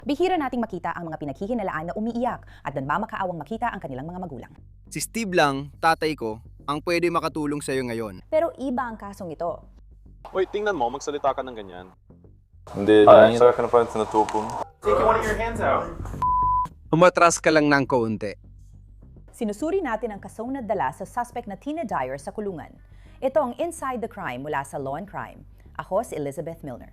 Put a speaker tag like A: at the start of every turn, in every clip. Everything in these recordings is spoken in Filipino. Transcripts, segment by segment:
A: Bihira nating makita ang mga pinaghihinalaan na umiiyak at nagmamakaawang makita ang kanilang mga magulang.
B: Si Steve lang, tatay ko, ang pwede makatulong sa'yo ngayon.
A: Pero iba ang kasong ito.
C: Uy, tingnan mo, magsalita ka ng ganyan.
D: Hindi, sa akin na parang tinutupong.
C: Take one of your hands out.
B: Umatras ka lang ng kaunti.
A: Sinusuri natin ang kasong nadala sa suspect na Tina Dyer sa kulungan. Ito ang Inside the Crime mula sa Law and Crime. Ako si Elizabeth Milner.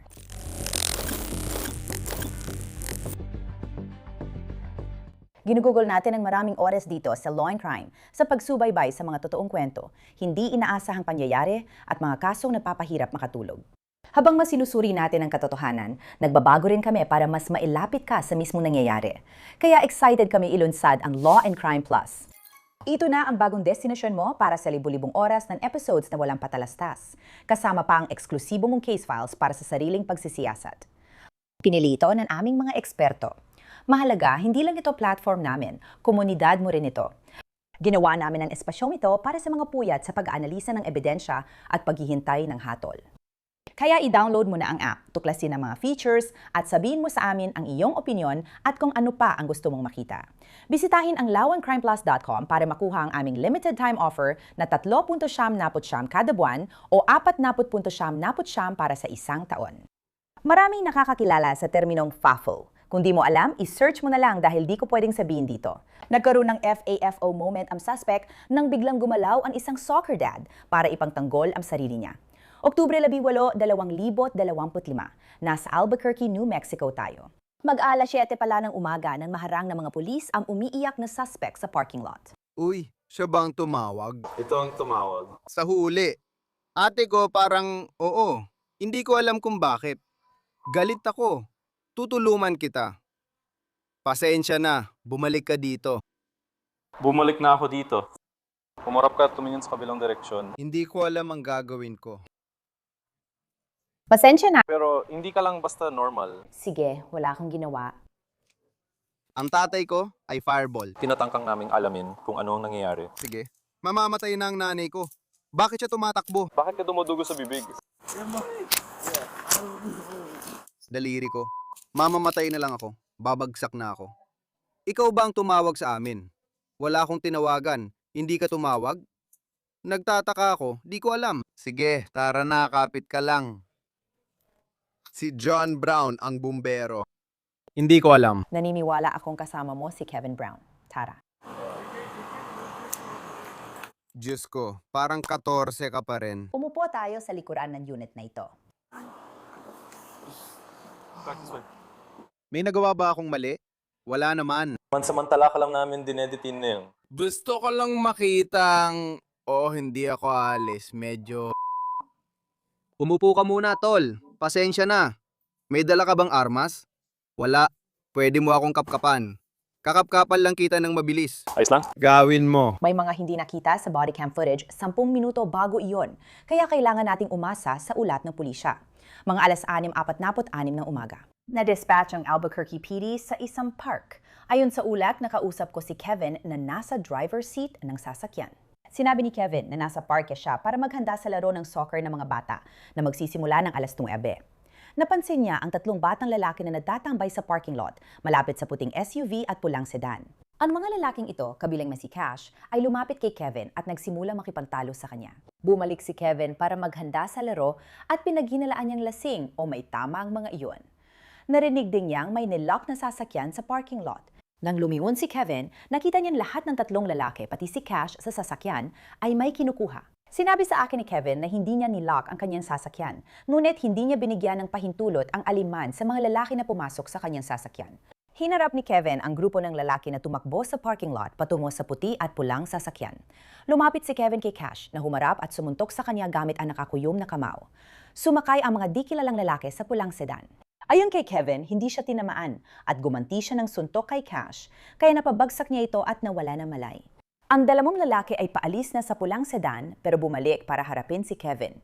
A: Ginugugol natin ang maraming oras dito sa Law and Crime sa pagsubaybay sa mga totoong kwento, hindi inaasahang pangyayari at mga kasong nagpapahirap makatulog. Habang masinusuri natin ang katotohanan, nagbabago rin kami para mas mailapit ka sa mismong nangyayari. Kaya excited kami ilunsad ang Law and Crime Plus. Ito na ang bagong destinasyon mo para sa libu-libong oras ng episodes na walang patalastas. Kasama pa ang eksklusibo mong case files para sa sariling pagsisiyasat. Pinili ito ng aming mga eksperto. Mahalaga, hindi lang ito platform namin, komunidad mo rin ito. Ginawa namin ang espasyong ito para sa mga puyat sa pag-aanalisa ng ebidensya at paghihintay ng hatol. Kaya i-download mo na ang app, tuklasin ang mga features at sabihin mo sa amin ang iyong opinyon at kung ano pa ang gusto mong makita. Bisitahin ang lawancrimeplus.com para makuha ang aming limited time offer na 3.9 kada buwan o 4.9 para sa isang taon. Maraming nakakakilala sa terminong FAFO. Kung di mo alam, i-search mo na lang dahil di ko pwedeng sabihin dito. Nagkaroon ng FAFO moment ang suspect nang biglang gumalaw ang isang soccer dad para ipangtanggol ang sarili niya. Oktubre 18, 2025, nasa Albuquerque, New Mexico tayo. Mag-alas 7 pala ng umaga nang maharang ng mga pulis ang umiiyak na suspect sa parking lot.
B: Uy, siya bang tumawag?
D: Ito ang tumawag.
B: Sa huli. Ate ko parang, oo. Hindi ko alam kung bakit. Galit ako. Tutulungan kita. Pasensya na, bumalik ka dito.
D: Bumalik na ako dito. Pumarap ka at tumingin sa kabilang direksyon.
B: Hindi ko alam ang gagawin ko.
A: Pasensya na.
C: Pero hindi ka lang basta normal.
A: Sige, wala akong ginawa.
B: Ang tatay ko ay fireball.
D: Tinatangkang naming alamin kung ano ang nangyayari.
B: Sige, mamamatay na ang nanay ko. Bakit siya tumatakbo?
C: Bakit ka dumudugo sa bibig?
B: Daliri ko. Mamamatay na lang ako. Babagsak na ako. Ikaw ba ang tumawag sa amin? Wala akong tinawagan. Hindi ka tumawag? Nagtataka ako. Di ko alam. Sige, tara na. Kapit ka lang. Si John Brown ang bumbero. Hindi ko alam.
A: Naniniwala akong kasama mo si Kevin Brown. Tara.
B: Diyos ko, parang 14 ka pa rin.
A: Umupo tayo sa likuran ng unit na ito.
B: May nagawa ba akong mali? Wala naman.
D: Mansamantala ka lang namin dineditin na yun.
B: Gusto ko lang makitang... hindi ako alis. Medyo... Umupo ka muna, tol. Pasensya na. May dala ka bang armas? Wala. Pwede mo akong kapkapan. Kakapkapan lang kita ng mabilis.
C: Ayos lang?
B: Gawin mo.
A: May mga hindi nakita sa body cam footage 10 minuto bago iyon. Kaya kailangan nating umasa sa ulat ng pulisya. Mga alas 6:46 ng umaga. Na-dispatch ang Albuquerque PD sa isang park. Ayon sa ulat, nakausap ko si Kevin na nasa driver's seat ng sasakyan. Sinabi ni Kevin na nasa parke siya para maghanda sa laro ng soccer ng mga bata na magsisimula ng alas 9. Napansin niya ang 3 batang lalaki na nagtatambay sa parking lot, malapit sa puting SUV at pulang sedan. Ang mga lalaking ito, kabilang na si Cash, ay lumapit kay Kevin at nagsimula makipagtalo sa kanya. Bumalik si Kevin para maghanda sa laro at pinaghinalaan niyang lasing o may tama ang mga iyon. Narinig din niyang may nilock na sasakyan sa parking lot. Nang lumingon si Kevin, nakita niyang lahat ng 3 lalaki, pati si Cash sa sasakyan, ay may kinukuha. Sinabi sa akin ni Kevin na hindi niya nilock ang kanyang sasakyan, ngunit hindi niya binigyan ng pahintulot ang aliman sa mga lalaki na pumasok sa kanyang sasakyan. Hinarap ni Kevin ang grupo ng lalaki na tumakbo sa parking lot patungo sa puti at pulang sasakyan. Lumapit si Kevin kay Cash na humarap at sumuntok sa kanya gamit ang nakakuyom na kamao. Sumakay ang mga di kilalang lalaki sa pulang sedan. Ayon kay Kevin, hindi siya tinamaan at gumanti siya ng suntok kay Cash, kaya napabagsak niya ito at nawala ng malay. Ang 2 lalaki ay paalis na sa pulang sedan pero bumalik para harapin si Kevin.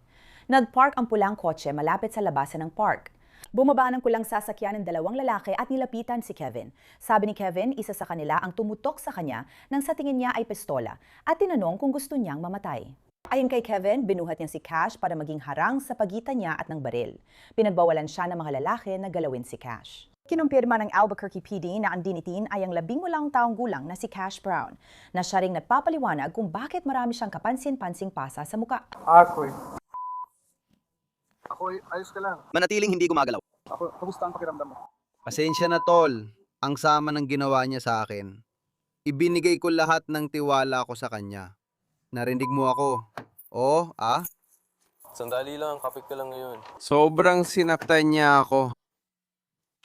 A: Nag-park ang pulang kotse malapit sa labasan ng park. Bumaba ng pulang sasakyan ng 2 lalaki at nilapitan si Kevin. Sabi ni Kevin, isa sa kanila ang tumutok sa kanya nang sa tingin niya ay pistola at tinanong kung gusto niyang mamatay. Ayon kay Kevin, binuhat niya si Cash para maging harang sa pagitan niya at ng baril. Pinagbawalan siya ng mga lalaki na galawin si Cash. Kinumpirma ng Albuquerque PD na ang dinitin ay ang 18 taong gulang na si Cash Brown, na siya ring nagpapaliwanag kung bakit marami siyang kapansin-pansing pasa sa muka.
E: Ako'y ayos ka lang.
B: Manatiling hindi gumagalaw.
E: Kamusta ang pakiramdam mo?
B: Pasensya na tol, ang sama ng ginawa niya sa akin. Ibinigay ko lahat ng tiwala ko sa kanya. Narinig mo ako. Oh, ah?
C: Sandali lang, kapit ka lang ngayon.
B: Sobrang sinaktan niya ako.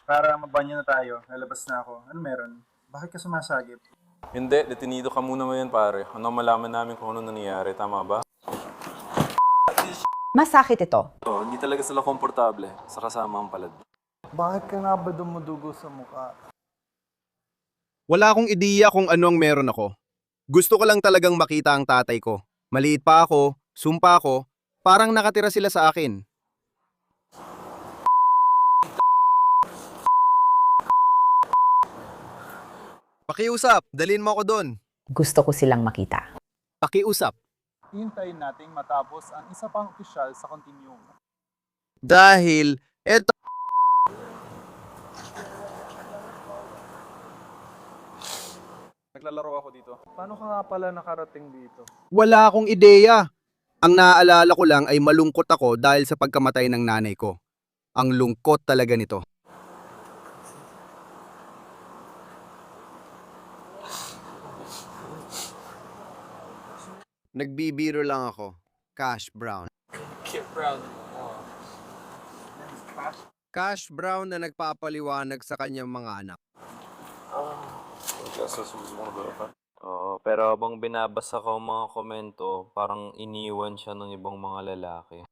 E: Para mabanyo na tayo, lalabas na ako. Ano meron? Bakit ka sumasagip?
D: Hindi, detenido ka muna ngayon pare. Ano malaman namin kung ano nangyayari, tama ba?
A: Masakit ito.
D: Hindi talaga sila komportable sa kasama ang palad.
E: Bakit ka nga ba dumudugo sa mukha?
B: Wala akong ideya kung ano ang meron ako. Gusto ko lang talagang makita ang tatay ko. Maliit pa ako, sumpa ko, parang nakatira sila sa akin. Pakiusap, dalhin mo ako doon.
A: Gusto ko silang makita.
B: Pakiusap.
E: Hintayin nating matapos ang isa pang opisyal sa continuum.
B: Dahil, eto.
C: Naglalaro ako dito.
E: Paano ka nga pala nakarating dito?
B: Wala akong ideya. Ang naaalala ko lang ay malungkot ako dahil sa pagkamatay ng nanay ko. Ang lungkot talaga nito. Nagbibiro lang ako. Cash Brown. Cash Brown na nagpapaliwanag sa kanyang mga anak.
F: Oo, pero habang binabasa ko ang mga komento, parang iniwan siya ng ibang mga lalaki.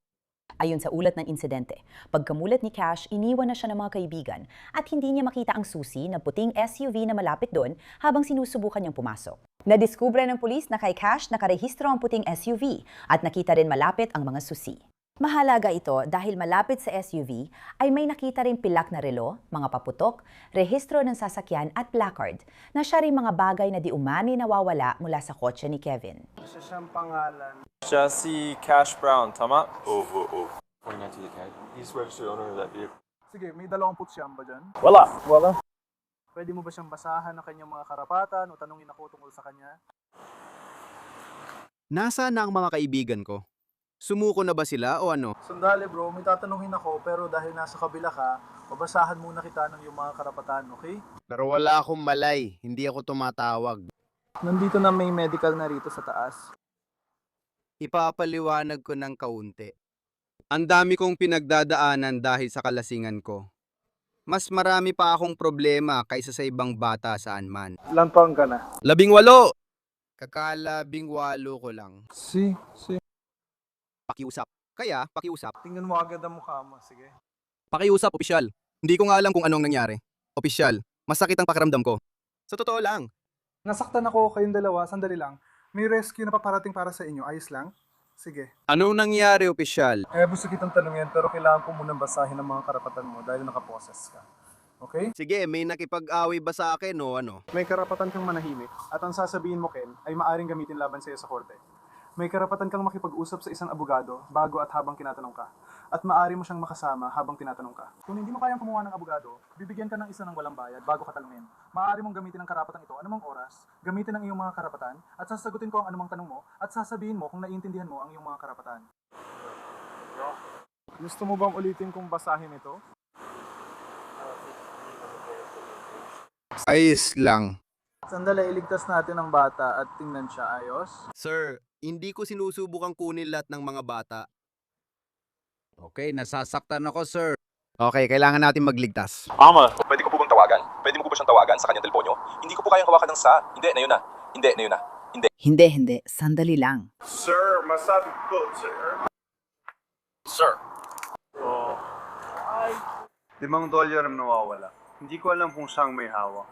A: Ayon sa ulat ng insidente, pagkamulat ni Cash, iniwan na siya ng mga kaibigan at hindi niya makita ang susi na puting SUV na malapit doon habang sinusubukan niyang pumasok. Nadiskubre ng pulis na kay Cash nakarehistro ang puting SUV at nakita rin malapit ang mga susi. Mahalaga ito dahil malapit sa SUV ay may nakita rin pilak na relo, mga paputok, rehistro ng sasakyan at placard na siya rin mga bagay na di umani nawawala mula sa kotse ni Kevin.
E: Isa siyang pangalan.
C: Siya si Cash Brown, tama?
D: Oo. Pointing out to the guy. He's registered owner of that vehicle.
E: Sige, may 20 siyam ba dyan?
C: Wala.
E: Pwede mo ba siyang basahan ng kanyang mga karapatan o tanungin ako tungkol sa kanya?
B: Nasaan na ang mga kaibigan ko? Sumuko na ba sila o ano?
E: Sandali bro, may tatanungin ako pero dahil nasa kabila ka, babasahan muna kita ng iyong mga karapatan, okay?
B: Pero wala akong malay. Hindi ako tumatawag.
E: Nandito na may medical na rito sa taas.
B: Ipapaliwanag ko ng kaunti. Ang dami kong pinagdadaanan dahil sa kalasingan ko. Mas marami pa akong problema kaysa sa ibang bata saan man.
E: Ilang taon ka na?
B: 18! Kakala-18 ko lang.
E: Si.
B: Pakiusap. Kaya, pakiusap.
E: Tingnan mo agad ang mukha mo, sige.
B: Pakiusap, opisyal. Hindi ko nga alam kung anong nangyari. Opisyal, masakit ang pakiramdam ko. Sa totoo lang.
E: Nasaktan ako kayong dalawa, sandali lang. May rescue na paparating para sa inyo, ayos lang? Sige.
B: Anong nangyari, opisyal?
E: Gusto kitang tanungin pero kailangan ko munang basahin ang mga karapatan mo dahil nakaposes ka. Okay?
B: Sige, may nakipag-away ba sa akin o ano?
E: May karapatan kang manahimik at ang sasabihin mo, Ken, ay maaring gamitin laban sa iyo sa korte. May karapatan kang makipag-usap sa isang abogado bago at habang tinatanong ka. At maaari mo siyang makasama habang tinatanong ka. Kung hindi mo kayang kumuha ng abogado, bibigyan ka ng isa ng walang bayad bago ka tanungin. Maaari mong gamitin ang karapatang ito anumang oras, gamitin ang iyong mga karapatan, at sasagutin ko ang anumang tanong mo, at sasabihin mo kung naiintindihan mo ang iyong mga karapatan. Gusto mo bang ulitin kong basahin ito?
B: Ayos lang.
E: Sandali, iligtas natin ang bata at tingnan siya, ayos?
B: Sir, hindi ko sinusubukang kunin lahat ng mga bata. Okay, nasasaktan ako, sir. Okay, kailangan natin magligtas.
D: Ama!
C: Pwede ko po bang tawagan? Pwede mo po ba siyang tawagan sa kanyang teleponyo? Hindi ko po kayang hawakan ng sa. Hindi, na yun na. Hindi.
A: Hindi. Sandali lang.
E: Sir, masabi ko, sir.
C: Sir.
G: $5 ang nawawala. Hindi ko alam kung siyang may hawak.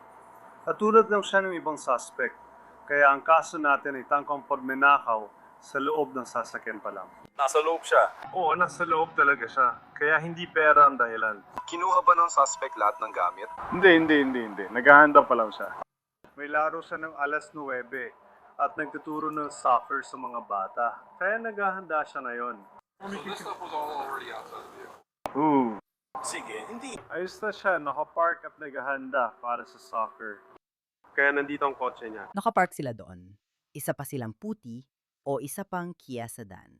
G: At tulad lang siya ng ibang suspect, kaya ang kaso natin ay tangkang pagnanakaw sa loob ng sasakyan pa lang.
C: Nasa loob siya.
G: Oo, nasa loob talaga siya, kaya hindi pera ang dahilan.
C: Kinuha ba ng suspect lahat ng gamit?
G: Hindi. Naghahanda pa lang siya. May laro siya ng alas 9 at nagtuturo ng soccer sa mga bata, kaya naghahanda siya ngayon.
C: Sige, hindi.
G: Ayos na siya, nakapark at naghahanda para sa soccer. Kaya nandito ang kotse niya.
H: Nakapark sila doon. Isa pa silang puti o isa pang Kia sedan.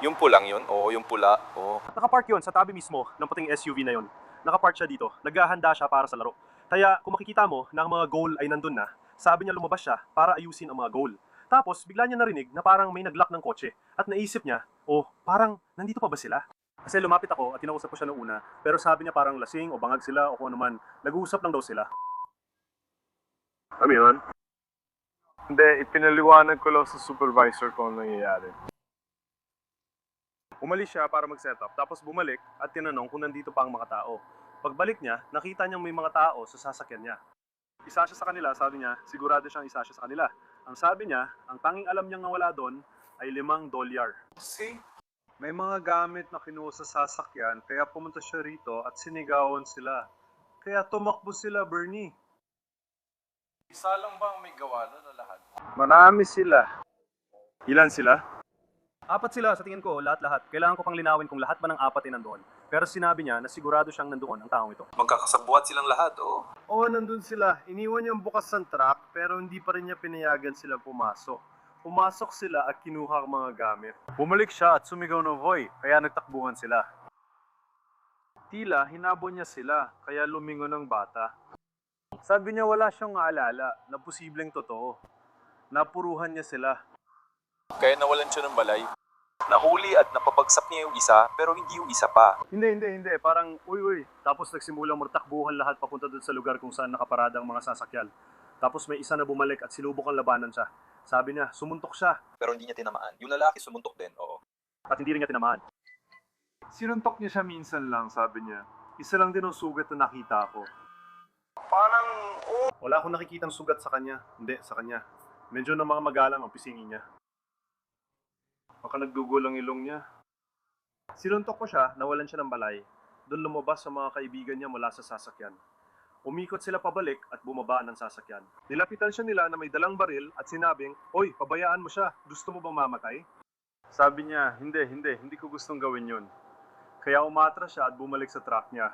C: Yung pulang yun? Oo, yung pula. Oo.
I: Nakapark yun sa tabi mismo ng puting SUV na yun. Nakapark siya dito. Naghahanda siya para sa laro. Kaya kung makikita mo na ang mga goal ay nandun na, sabi niya lumabas siya para ayusin ang mga goal. Tapos bigla niya narinig na parang may naglock ng kotse at naisip niya, oh, parang nandito pa ba sila? Kasi lumapit ako at kinausap ko siya noong una, pero sabi niya parang lasing o bangag sila o kung ano man, nag-uusap lang daw sila.
G: Ano yun? Hindi, ipinaliwanag ko lang sa supervisor ko ang nangyayari.
I: Umalis siya para mag-setup, tapos bumalik at tinanong kung nandito pa ang mga tao. Pagbalik niya, nakita niyang may mga tao sa sasakyan niya. Isa siya sa kanila, sabi niya, sigurado siyang isa siya sa kanila. Ang sabi niya, ang tanging alam niyang nawala doon ay $5.
G: See? May mga gamit na kinuha sa sasakyan, kaya pumunta siya rito at sinigawan sila. Kaya tumakbo sila, Bernie.
C: Isa lang bang may gawa na lahat?
G: Marami sila.
I: Ilan sila? 4 sila sa tingin ko, lahat-lahat. Kailangan ko pang linawin kung lahat ba ng 4 ay nandoon. Pero sinabi niya na sigurado siyang nandoon ang taong ito.
C: Magkakasabuhat silang lahat, oo.
G: Oo, nandun sila. Iniwan niya ang bukas ng truck, pero hindi pa rin niya pinayagan sila pumasok. Pumasok sila at kinuha ang mga gamit.
I: Bumalik siya at sumigaw ng voy, kaya nagtakbuhan sila.
G: Tila, hinabon niya sila, kaya lumingon ang bata. Sabi niya wala siyang maalala na posibleng totoo. Napuruhan niya sila.
C: Kaya nawalan siya ng balay. Nahuli at napabagsak niya yung isa, pero hindi yung isa pa.
I: Hindi. Parang, uy. Tapos nagsimulang magtakbuhan lahat papunta doon sa lugar kung saan nakaparada ang mga sasakyan. Tapos may isa na bumalik at sinubok ang labanan siya. Sabi niya, sumuntok siya
C: Pero hindi niya tinamaan. Yung lalaki sumuntok din, oo.
I: at hindi rin niya tinamaan.
G: Sinuntok niya siya minsan lang, sabi niya. Isa lang din ang sugat na nakita ko.
I: Wala akong nakikitang sugat sa kanya. Hindi, sa kanya. Medyo na mga magalang ang pisingin niya.
G: Baka nagdugol ang ilong niya.
I: Sinuntok ko siya, nawalan siya ng balay. Doon lumabas sa mga kaibigan niya mula sa sasakyan. Umikot sila pabalik at bumaba ng sasakyan. Nilapitan siya nila na may dalang baril at sinabing, "Oy, pabayaan mo siya. Gusto mo bang mamatay?"
G: Sabi niya, hindi ko gustong gawin yun.
I: Kaya umatras siya at bumalik sa truck niya.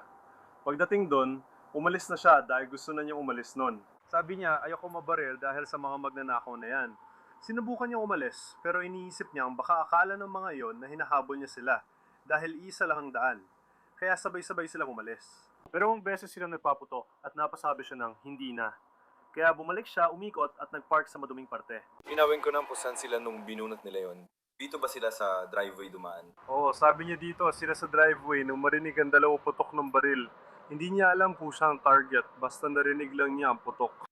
I: Pagdating doon, umalis na siya dahil gusto na niyang umalis noon. Sabi niya, ayoko mabaril dahil sa mga magnanakaw na yan. Sinubukan niyang umalis, pero iniisip niya baka akala ng mga yon na hinahabol niya sila dahil isa lang ang daan. Kaya sabay-sabay silang umalis. Pero ang beses silang nagpaputok at napasabi siya ng hindi na. Kaya bumalik siya, umikot at nagpark sa maduming parte.
C: Inawin ko ng pusan sila nung binunot nila yon. Dito ba sila sa driveway dumaan?
I: Oo, sabi niya dito, sila sa driveway nung marinig ang dalawang putok ng baril. Hindi niya alam kung siya ang target, basta narinig lang niya ang putok.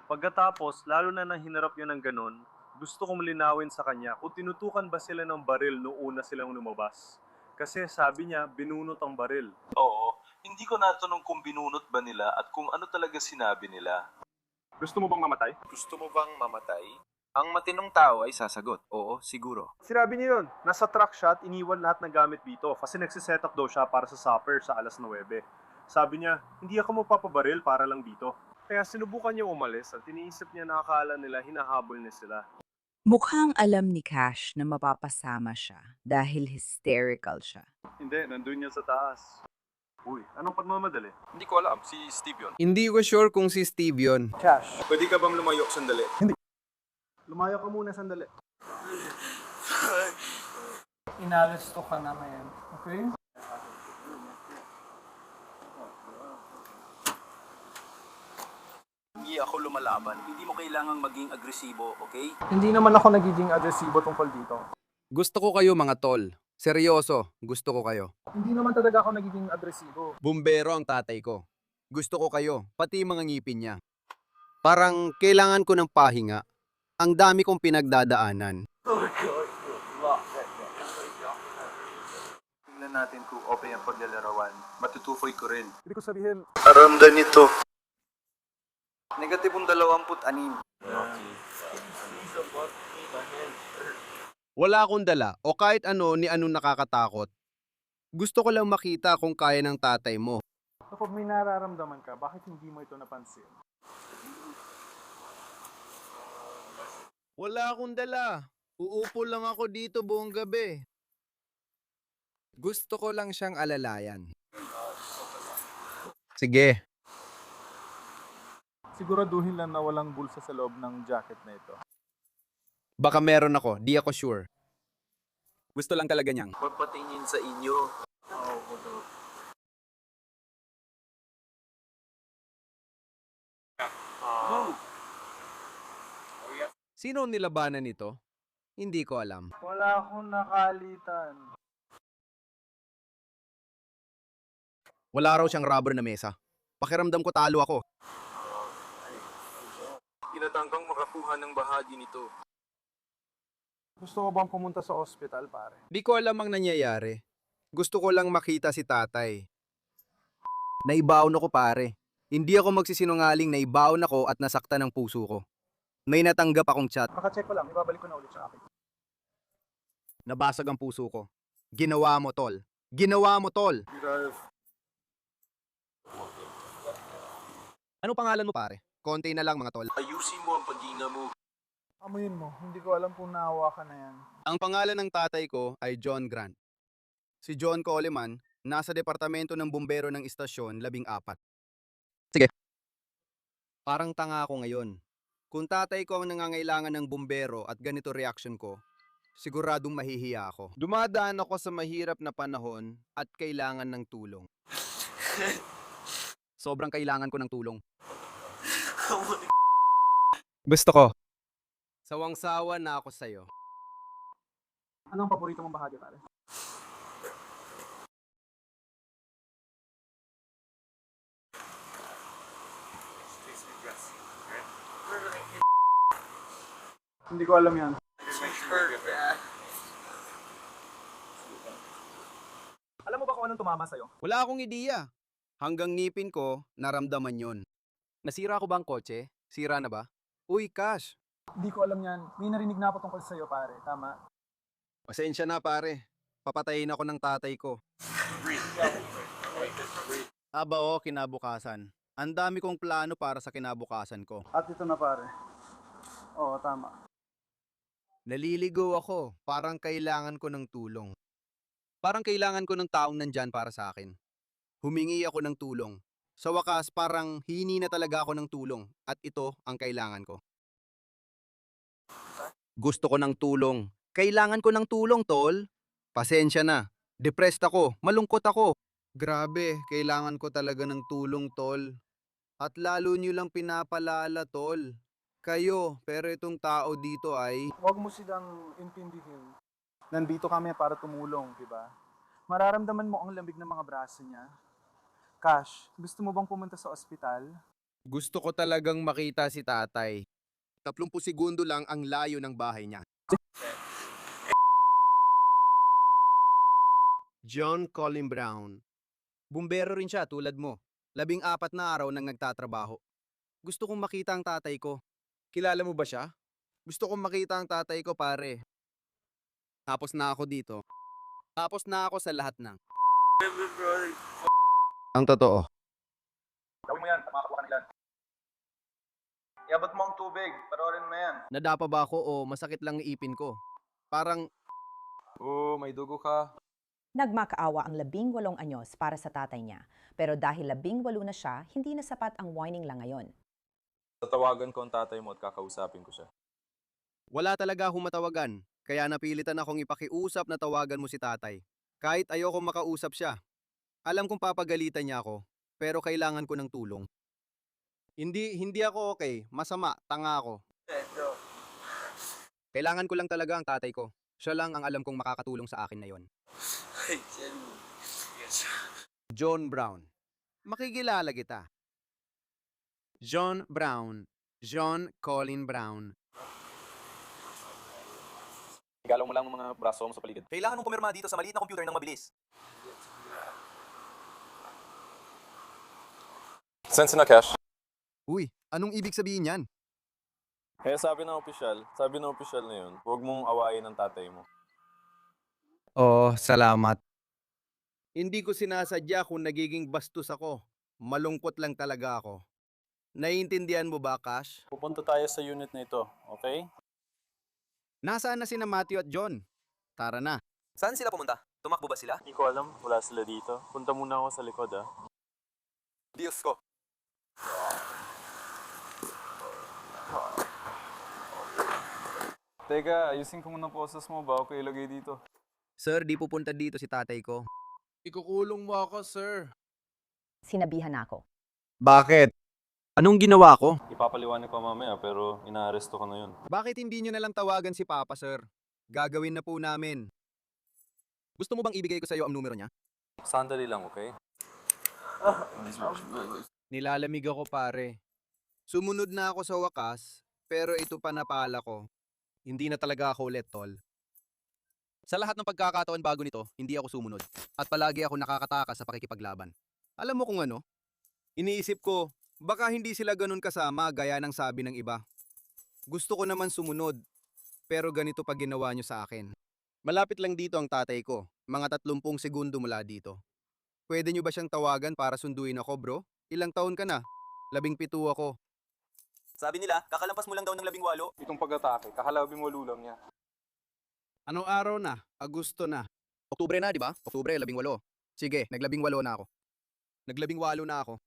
I: Pagkatapos, lalo na nang hinarap niya ng ganun, gusto kong linawin sa kanya kung tinutukan ba sila ng baril noong una silang lumabas. Kasi sabi niya, binunot ang baril.
C: Oo. Hindi ko natanong kung binunot ba nila at kung ano talaga sinabi nila.
I: Gusto mo bang mamatay?
C: Gusto mo bang mamatay? Ang matinong tao ay sasagot, oo, siguro.
I: Sinabi niya yun, nasa truck siya at iniwan lahat ng gamit dito kasi nagsiset up daw siya para sa supper sa alas 9. Sabi niya, hindi ako mapapabaril para lang dito. Kaya sinubukan niya umalis at iniisip niya na akala nila hinahabol niya sila.
H: Mukhang alam ni Cash na mapapasama siya dahil hysterical siya.
G: Hindi, nandun niya sa taas.
I: Uy, anong pagmamadali?
C: Hindi ko alam, si Steve yun.
B: Hindi ko sure kung si Steve yun.
E: Cash,
C: Pwede ka bang lumayo sandali?
E: lumayo ka muna sandali.
J: Inaresto ka naman, okay?
C: Hindi ako lumalaban. Hindi mo kailangang maging agresibo, okay?
E: Hindi naman ako nagiging agresibo tungkol dito.
B: Gusto ko kayo mga tol. Seryoso, gusto ko kayo.
E: Hindi naman talaga ako nagiging agresibo.
B: Bumbero ang tatay ko. Gusto ko kayo, pati mga ngipin niya. Parang kailangan ko ng pahinga. Ang dami kong pinagdadaanan.
C: Tingnan natin kung open ang paglalarawan. Matutufoy ko rin.
I: Hindi ko sabihin,
G: Paramdam nito.
C: Negatibong 26.
B: Wala akong dala o kahit ano ni anong nakakatakot. Gusto ko lang makita kung kaya ng tatay mo.
E: Kapag may nararamdaman ka, bakit hindi mo ito napansin?
B: Wala akong dala. Uupo lang ako dito buong gabi. Gusto ko lang siyang alalayan. Sige.
I: Siguraduhin lang na walang bulsa sa loob ng jacket na ito.
B: Baka meron ako, di ako sure. Gusto lang talaga niyang.
F: Papatingin sa inyo.
B: Sino ang nilabanan nito? Hindi ko alam.
J: Wala akong nakalitan.
B: Wala raw siyang rubber na mesa. Pakiramdam ko talo ako.
F: Tinatangkang makakuha ng bahagi nito.
E: Gusto ko bang pumunta sa ospital, pare?
B: Di ko alam ang nangyayari. Gusto ko lang makita si tatay. Naibaon ako pare. Hindi ako magsisinungaling, naibaon ako at nasaktan ang puso ko. May natanggap akong chat.
E: Maka-check ko lang, ibabalik ko na ulit sa akin.
B: Nabasag ang puso ko. Ginawa mo, tol. Ginawa mo, tol. Ano pangalan mo, pare? Konti na lang, mga tol.
F: Ayusin mo ang paghinga mo.
E: Amuyin mo, hindi ko alam kung nahawakan na yan.
B: Ang pangalan ng tatay ko ay John Grant. Si John Coleman, nasa departamento ng bumbero ng istasyon, 14. Sige. Parang tanga ako ngayon. Kung tatay ko ang nangangailangan ng bumbero at ganito reaction ko, siguradong mahihiya ako. Dumadaan ako sa mahirap na panahon at kailangan ng tulong. Sobrang kailangan ko ng tulong. Gusto ko. Sawang-sawa na ako sa'yo.
E: Anong paborito mong bahagi, pare? Hindi ko alam yan. Alam mo ba kung anong tumama sa'yo?
B: Wala akong ideya. Hanggang ngipin ko, naramdaman yon. Nasira ko ba ang kotse? Sira na ba? Uy, Cash.
E: Hindi ko alam yan. May narinig na ako tungkol sa'yo, pare. Tama.
B: Pasensya na, pare. Papatayin ako ng tatay ko. Aba o, kinabukasan. Ang dami kong plano para sa kinabukasan ko.
E: At ito na, pare. Oo, tama.
B: Naliligo ako. Parang kailangan ko ng tulong. Parang kailangan ko ng taong nandyan para sa akin. Humingi ako ng tulong. Sa wakas, parang hini na talaga ako ng tulong. At ito ang kailangan ko. Gusto ko ng tulong. Kailangan ko ng tulong, tol. Pasensya na. Depressed ako. Malungkot ako. Grabe, kailangan ko talaga ng tulong, tol. At lalo nyo lang pinapalala, tol. Kayo, pero itong tao dito ay...
E: Huwag mo silang intindihin. Nandito kami para tumulong, di ba? Mararamdaman mo ang lamig ng mga braso niya. Cash, gusto mo bang pumunta sa ospital?
B: Gusto ko talagang makita si tatay. 30 segundo lang ang layo ng bahay niya. John Colin Brown. Bumbero rin siya tulad mo. 14 na araw nang nagtatrabaho. Gusto kong makita ang tatay ko. Kilala mo ba siya? Gusto kong makita ang tatay ko, pare. Tapos na ako dito. Tapos na ako sa lahat ng... Ang totoo.
I: Gawin mo yan, makakuha ka nila. Iabot mo ang tubig, panoorin mo yan.
B: Nadapa ba ako o masakit lang ang ipin ko? Parang...
D: Oo, may dugo ka.
A: Nagmakaawa ang 18 anyos para sa tatay niya. Pero dahil 18 na siya, hindi na sapat ang warning lang ngayon.
D: Tatawagan ko ang tatay mo at kakausapin ko siya.
B: Wala talaga humatawagan, kaya napilitan akong ipakiusap na tawagan mo si tatay. Kahit ayoko makausap siya. Alam kong papagalitan niya ako, pero kailangan ko ng tulong. Hindi ako okay. Masama, tanga ako. Kailangan ko lang talaga ang tatay ko. Siya lang ang alam kong makakatulong sa akin na yon. John Brown. Makikilala kita. John Brown. John Colin Brown.
C: Igalaw mo lang ang mga braso mo sa paligid.
K: Kailangan mong pumirma dito sa maliit na computer ng mabilis.
C: Send na cash.
B: Uy, anong ibig sabihin yan?
D: Kaya sabi ng opisyal na yun, huwag mong awayin ang tatay mo.
B: Oh, salamat. Hindi ko sinasadya kung nagiging bastos ako. Malungkot lang talaga ako. Naiintindihan mo ba, Cash?
D: Pupunta tayo sa unit na ito, okay?
B: Nasaan na sina Matthew at John? Tara na.
K: Saan sila pumunta? Tumakbo ba sila?
D: Hindi ko alam, wala sila dito. Punta muna ako sa likod, ah.
C: Diyos ko.
D: Teka, ayusin ko muna process mo bago ko ilagay dito.
B: Sir, di pupunta dito si tatay ko.
L: Ikukulong mo ako, sir.
A: Sinabihan na ako.
B: Bakit? Anong ginawa ko?
D: Ipapaliwanag ko mamaya pero inaaresto ka na yun.
B: Bakit hindi nyo na lang tawagan si Papa, sir? Gagawin na po namin. Gusto mo bang ibigay ko sa iyo ang numero niya?
D: Sandali lang, okay?
B: Nilalamig ako, pare. Sumunod na ako sa wakas, pero ito pa napala ko. Hindi na talaga ako ulit, tol. Sa lahat ng pagkakataon bago nito, hindi ako sumunod. At palagi ako nakakatakas sa pakikipaglaban. Alam mo kung ano? Iniisip ko, baka hindi sila ganun kasama gaya ng sabi ng iba. Gusto ko naman sumunod, pero ganito pa ginawa nyo sa akin. Malapit lang dito ang tatay ko, mga 30 segundo mula dito. Pwede nyo ba siyang tawagan para sunduin ako, bro? Ilang taon ka na? 17 ako.
K: Sabi nila, kakalampas mo lang daw ng 18.
D: Itong pag-atake, kahalabing walo lang niya.
B: Anong araw na? Agosto na. Oktubre na, di ba? Oktubre, 18. Sige, nag-18 na ako. Nag-18 na ako.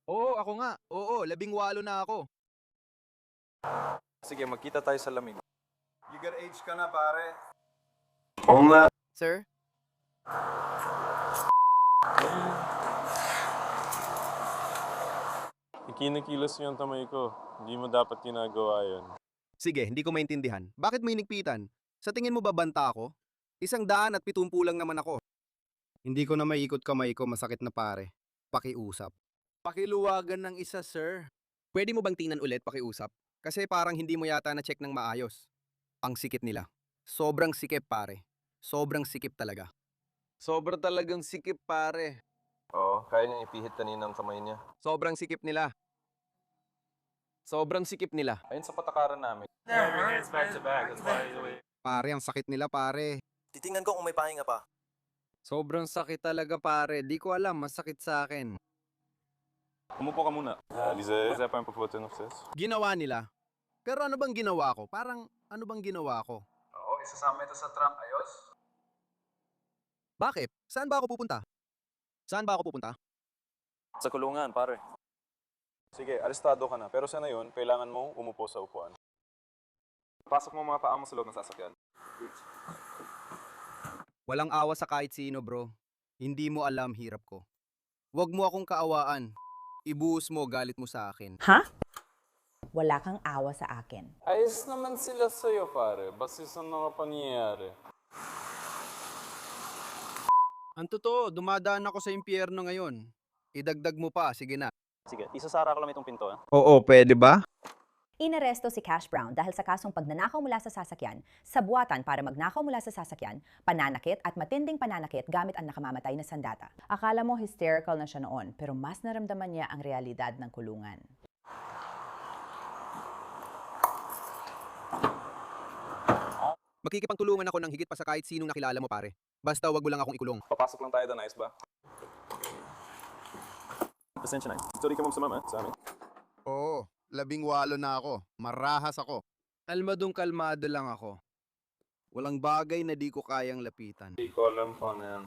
B: Oo, ako nga. Oo, 18 na ako.
D: Sige, magkita tayo sa lamig.
G: Legal age ka na, pare.
F: Oo nga.
B: Sir?
D: Ikinikilos yung kamay ko. Hindi mo dapat ginagawa yun.
B: Sige, hindi ko maintindihan. Bakit may nigpitan? Sa tingin mo ba banta ako? 170 lang naman ako. Hindi ko na maiikot kamay ko, masakit na pare. Pakiusap. Pakiluwagan ng isa, sir. Pwede mo bang tingnan ulit pakiusap? Kasi parang hindi mo yata na-check ng maayos. Ang sikip nila. Sobrang sikip, pare. Sobrang sikip talaga. Sobra talagang sikip, pare.
F: Oo, kaya niya ipihit kanina ang kamay niya.
B: Sobrang sikip nila. Sobrang sikip nila.
D: Ayun sa patakaran namin.
B: Pare, ang sakit nila, pare.
K: Titingnan ko kung may pahinga pa.
B: Sobrang sakit talaga, pare. Di ko alam, masakit sa akin.
D: Umupo ka muna. Lise, pa yung pagputin of this.
B: Ginawa nila. Pero ano bang ginawa ko? Parang, ano bang ginawa ko?
G: Oo, isasama ito sa trunk. Ayos?
B: Bakit? Saan ba ako pupunta? Saan ba ako pupunta?
D: Sa kulungan, pare. Sige, arestado ka na. Pero sana yun, kailangan mo umupo sa upuan. Pasok mo mga paa mo sa loob ng sasakyan.
B: Walang awa sa kahit sino, bro. Hindi mo alam hirap ko. Huwag mo akong kaawaan. Ibuhos mo galit mo sa akin.
A: Ha? Wala kang awa sa akin.
D: Ayos naman sila sa'yo, pare. Basta sa mga pangyayari.
B: Ang totoo, dumadaan ako sa impyerno ngayon. Idagdag mo pa, sige na.
C: Sige, isasara ko lang itong pinto.
B: Oo, pwede ba?
A: Inaresto si Cash Brown dahil sa kasong pagnanakaw mula sa sasakyan, sabuatan para magnakaw mula sa sasakyan, pananakit at matinding pananakit gamit ang nakamamatay na sandata. Akala mo hysterical na siya noon, pero mas naramdaman niya ang realidad ng kulungan.
B: Makikipagtulungan ako ng higit pa sa kahit sinong nakilala mo, pare. Basta wag mo lang akong ikulong.
D: Papasok lang tayo doon, ayos ba? Pasensya na. Sorry ka mong sumama sa amin.
B: Oo, 18 na ako. Marahas ako. Kalmadong kalmado lang ako. Walang bagay na di ko kayang lapitan.
D: Hindi ko alam pa na yan.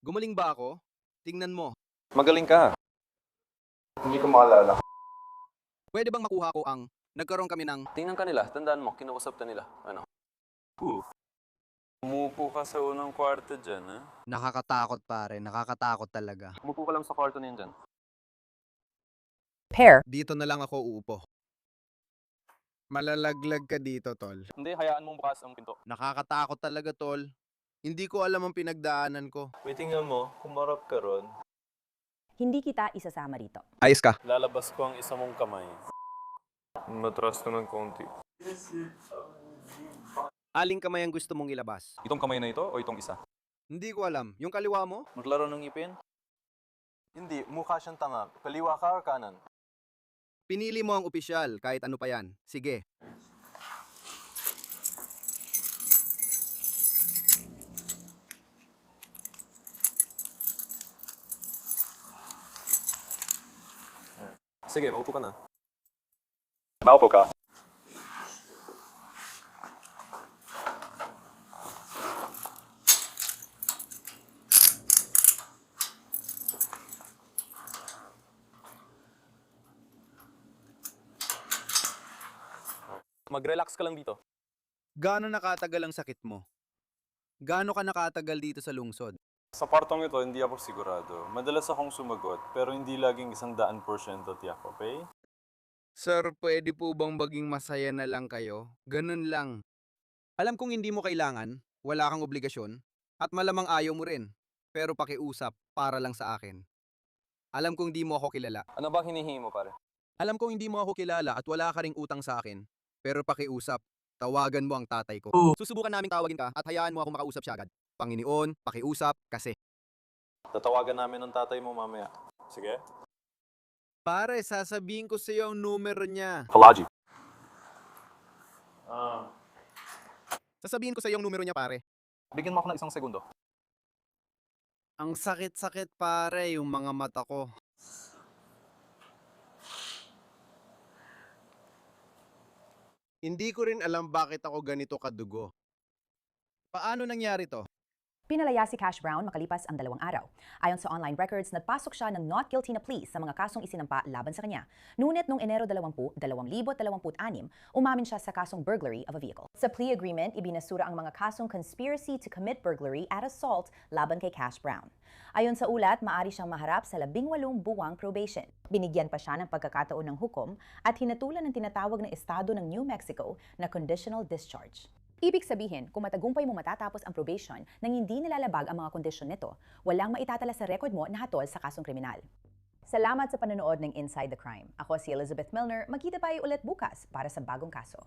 B: Gumaling ba ako? Tingnan mo.
D: Magaling ka. Hindi ko maalala.
B: Pwede bang makuha ko ang nagkaroon kami ng...
D: Tingnan ka nila. Tandaan mo, kinukusap na nila. Ano? Umupo ka sa unang kwarto dyan, ha?
B: Nakakatakot, pare. Nakakatakot talaga.
D: Umupo ka lang sa kwarto na yun dyan.
A: Pair.
B: Dito na lang ako uupo. Malalaglag ka dito, tol.
D: Hindi, hayaan mong bukas ang pinto.
B: Nakakatakot talaga, tol. Hindi ko alam ang pinagdaanan ko.
F: Wait, tingnan mo, kumarap ka ron.
A: Hindi kita isasama rito.
B: Ayos ka.
D: Lalabas ko ang isa mong kamay. Matras ka ng konti.
B: Aling kamay ang gusto mong ilabas?
C: Itong kamay na ito o itong isa?
B: Hindi ko alam. Yung kaliwa mo?
F: Maglaro ng ngipin? Hindi, mukha siyang tanga. Kaliwa ka or kanan?
B: Pinili mo ang opisyal kahit ano pa yan. Sige.
D: Sige, maupo ka na.
I: Maupo ka.
D: Mag-relax ka lang dito.
B: Gaano nakatagal ang sakit mo? Gaano ka nakatagal dito sa lungsod?
D: Sa partong ito, hindi ako sigurado. Madalas akong sumagot, pero hindi laging 100% tiyak, okay?
B: Sir, pwede po bang maging masaya na lang kayo? Ganun lang. Alam kong hindi mo kailangan, wala kang obligasyon, at malamang ayaw mo rin. Pero pakiusap para lang sa akin. Alam kong hindi mo ako kilala.
D: Ano ba hinihingi mo, pare?
B: Alam kong hindi mo ako kilala at wala ka ring utang sa akin. Pero pakiusap, tawagan mo ang tatay ko. Susubukan naming tawagin ka at hayaan mo akong makausap siya agad. Panginoon, pakiusap kasi.
D: Tatawagan namin ng tatay mo mamaya. Sige?
B: Pare, sasabihin ko sa iyo ang numero niya.
D: Kalaji.
B: Sasabihin ko sa iyo ang numero niya, pare.
D: Bigyan mo ako ng 1 segundo.
B: Ang sakit-sakit, pare, yung mga mata ko. Hindi ko rin alam bakit ako ganito kadugo. Paano nangyari to?
A: Pinalaya si Cash Brown makalipas ang 2 araw. Ayon sa online records, nagpasok siya ng not guilty na plea sa mga kasong isinampa laban sa kanya. Ngunit noong Enero 20, 2026, umamin siya sa kasong burglary of a vehicle. Sa plea agreement, ibinasura ang mga kasong conspiracy to commit burglary at assault laban kay Cash Brown. Ayon sa ulat, maaari siyang maharap sa 18 buwang probation. Binigyan pa siya ng pagkakataon ng hukom at hinatulan ng tinatawag na estado ng New Mexico na conditional discharge. Ibig sabihin, kung matagumpay mo matatapos ang probation nang hindi nilalabag ang mga kondisyon nito, walang maitatala sa record mo na hatol sa kasong kriminal. Salamat sa panonood ng Inside the Crime. Ako si Elizabeth Milner. Magkita tayo ulit bukas para sa bagong kaso.